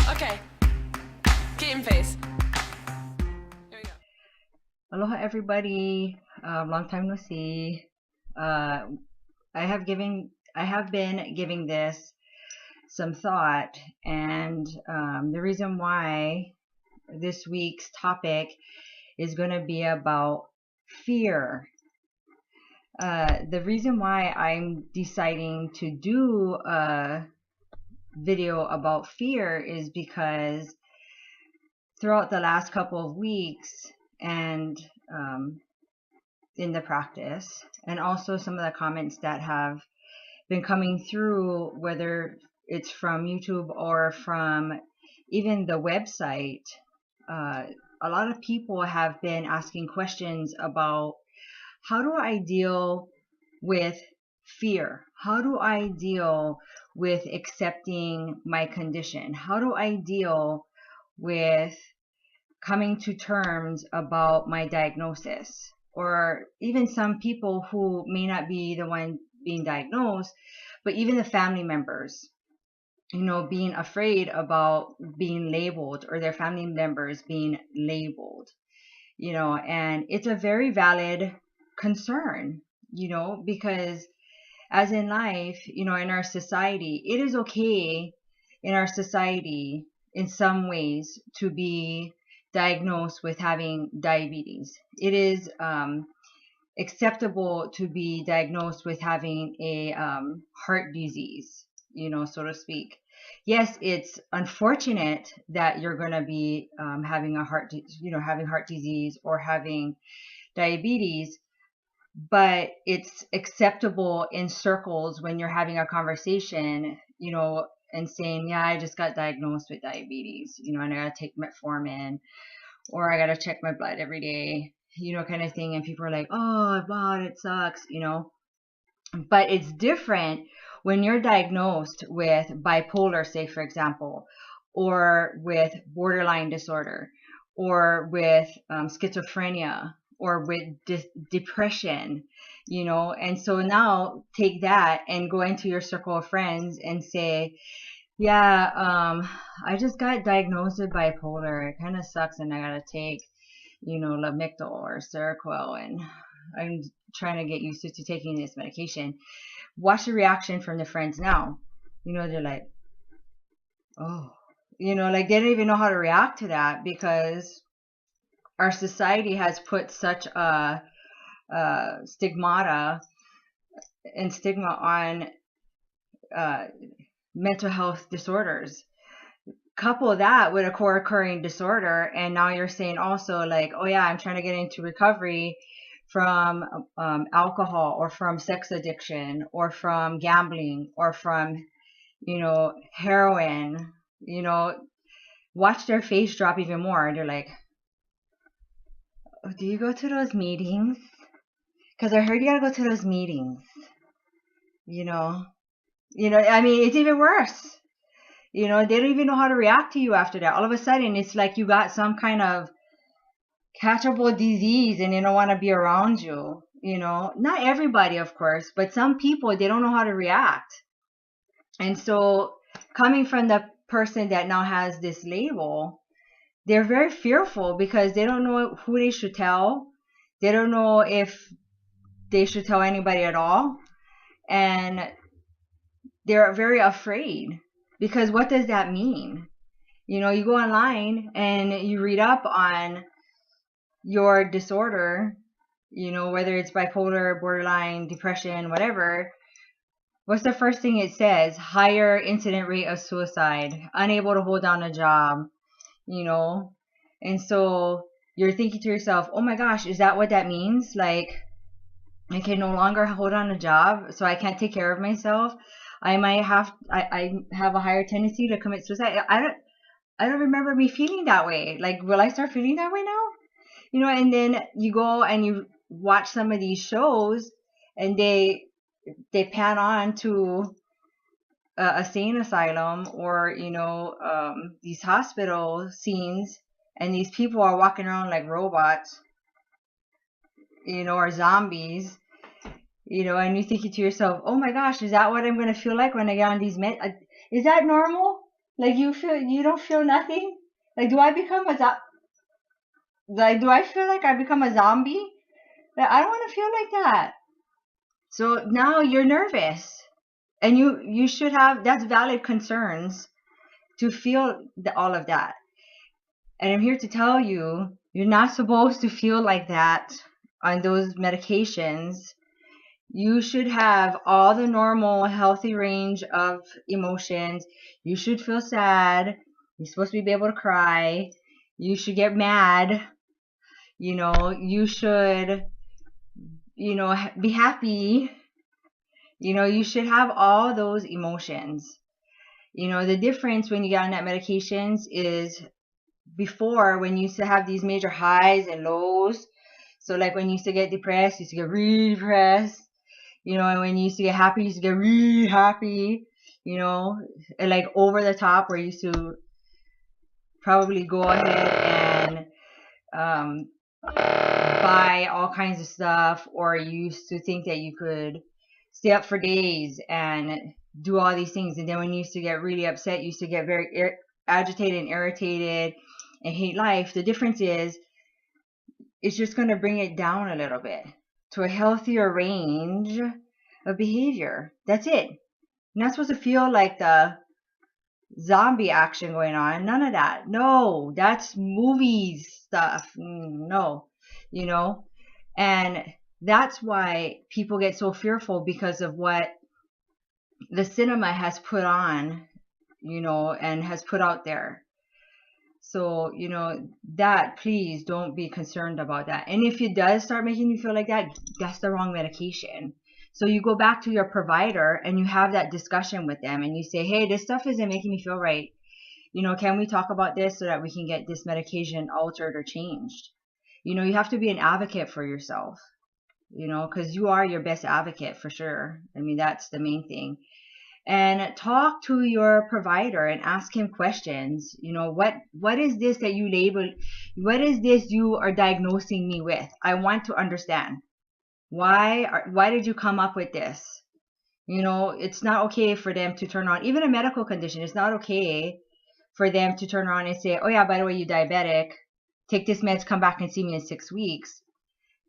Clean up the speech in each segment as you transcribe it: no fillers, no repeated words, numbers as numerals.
Okay. Game face. Here we go. Aloha everybody. Long time no see. Uh, I have been giving this some thought, and the reason why this week's topic is going to be about fear. The reason why I'm deciding to do a video about fear is because throughout the last couple of weeks and in the practice, and also some of the comments that have been coming through, whether it's from YouTube or from even the website, a lot of people have been asking questions about how do I deal with fear? How do I deal with accepting my condition? How do I deal with coming to terms about my diagnosis? Or even some people who may not be the one being diagnosed, but even the family members, being afraid about being labeled or their family members being labeled, and it's a very valid concern, because as in life, in our society, it is okay in our society in some ways to be diagnosed with having diabetes. It is acceptable to be diagnosed with having a heart disease, so to speak. Yes, it's unfortunate that you're going to be having having heart disease or having diabetes, but it's acceptable in circles when you're having a conversation, and saying, yeah, I just got diagnosed with diabetes, and I got to take metformin, or I got to check my blood every day, kind of thing. And people are like, oh, wow, it sucks, But it's different when you're diagnosed with bipolar, say, for example, or with borderline disorder, or with schizophrenia, or with depression, And so now take that and go into your circle of friends and say, yeah, I just got diagnosed with bipolar. It kind of sucks, and I gotta take, Lamictal or Seroquel, and I'm trying to get used to taking this medication. Watch the reaction from the friends now. They're like, oh, like they don't even know how to react to that, because our society has put such a stigma on mental health disorders. Couple that with a co-occurring disorder, and now you're saying also, like, oh yeah, I'm trying to get into recovery from alcohol, or from sex addiction, or from gambling, or from heroin. Watch their face drop even more. They're like, oh, do you go to those meetings? Because I heard you gotta go to those meetings. I mean, it's even worse. They don't even know how to react to you after that. All of a sudden, it's like you got some kind of catchable disease and they don't want to be around you. Not everybody, of course, but some people, they don't know how to react. And so coming from the person that now has this label, they're very fearful because they don't know who they should tell. They don't know if they should tell anybody at all. And they're very afraid, because what does that mean? You go online and you read up on your disorder, whether it's bipolar, borderline, depression, whatever. What's the first thing it says? Higher incident rate of suicide, unable to hold down a job, And so you're thinking to yourself, oh my gosh, is that what that means? Like, I can no longer hold on a job, so I can't take care of myself. I have a higher tendency to commit suicide. I don't remember me feeling that way. Like, will I start feeling that way now? And then you go and you watch some of these shows, and they pan on to a sane asylum, or these hospital scenes, and these people are walking around like robots, or zombies, and you're thinking to yourself, oh my gosh, is that what I'm going to feel like when I get on these meds? Is that normal? Like you don't feel nothing? Like do I become do I feel like I become a zombie? Like, I don't want to feel like that. So now you're nervous, and you should have, that's valid concerns to feel all of that. And I'm here to tell you, you're not supposed to feel like that on those medications. You should have all the normal healthy range of emotions. You should feel sad. You're supposed to be able to cry. You should get mad. You should, be happy. You should have all those emotions. The difference when you get on that medications is before, when you used to have these major highs and lows. So like when you used to get depressed, you used to get really depressed. And when you used to get happy, you used to get really happy. And like over the top, where you used to probably go ahead and buy all kinds of stuff, or you used to think that you could stay up for days and do all these things. And then when you used to get really upset, you used to get very agitated and irritated and hate life. The difference is it's just going to bring it down a little bit to a healthier range of behavior. That's it. You're not supposed to feel like the zombie action going on. None of that. No, that's movies stuff. No, and that's why people get so fearful, because of what the cinema has put on, and has put out there. So, that, please don't be concerned about that. And if it does start making you feel like that, that's the wrong medication. So you go back to your provider and you have that discussion with them, and you say, hey, this stuff isn't making me feel right. Can we talk about this so that we can get this medication altered or changed? You have to be an advocate for yourself, because you are your best advocate for sure. I mean, that's the main thing. And talk to your provider and ask him questions. What is this that you label? What is this you are diagnosing me with? I want to understand. Why did you come up with this? It's not okay for them to turn on, even a medical condition. It's not okay for them to turn around and say, oh yeah, by the way, you're diabetic. Take this meds, come back and see me in 6 weeks.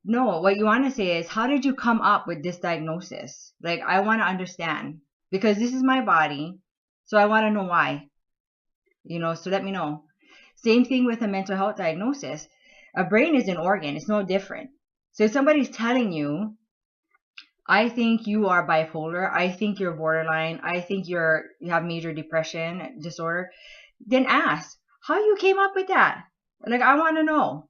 No, what you want to say is, how did you come up with this diagnosis? Like, I want to understand. Because this is my body, so I want to know why. So let me know. Same thing with a mental health diagnosis. A brain is an organ. It's no different. So if somebody's telling you, I think you are bipolar, I think you're borderline, I think you have major depression disorder, then ask how you came up with that. Like, I want to know.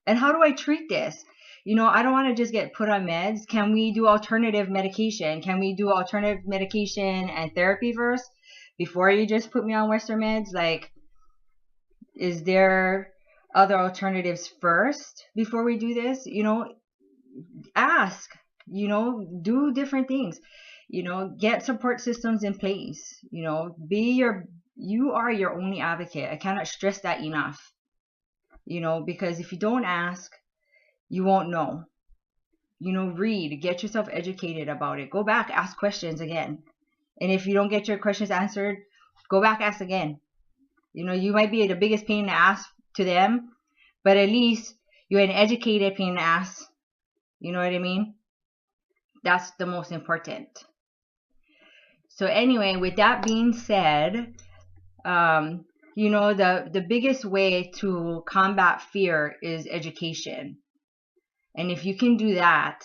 And how do I treat this? I don't want to just get put on meds. Can we do alternative medication? Can we do alternative medication and therapy first before you just put me on Western meds? Like, is there other alternatives first before we do this? Ask, do different things, get support systems in place, you are your only advocate. I cannot stress that enough, because if you don't ask, you won't know. Read, get yourself educated about it. Go back, ask questions again. And if you don't get your questions answered, go back, ask again. You might be the biggest pain to ask to them, but at least you're an educated pain to ask. You know what I mean? That's the most important. So anyway, with that being said, the biggest way to combat fear is education. And if you can do that,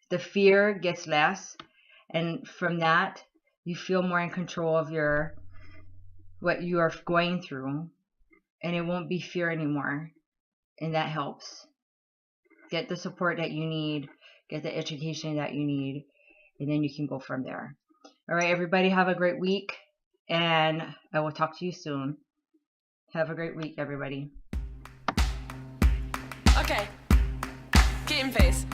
the fear gets less. And from that, you feel more in control of what you are going through. And it won't be fear anymore. And that helps. Get the support that you need. Get the education that you need. And then you can go from there. All right, everybody, have a great week. And I will talk to you soon. Have a great week, everybody. Okay. Game face.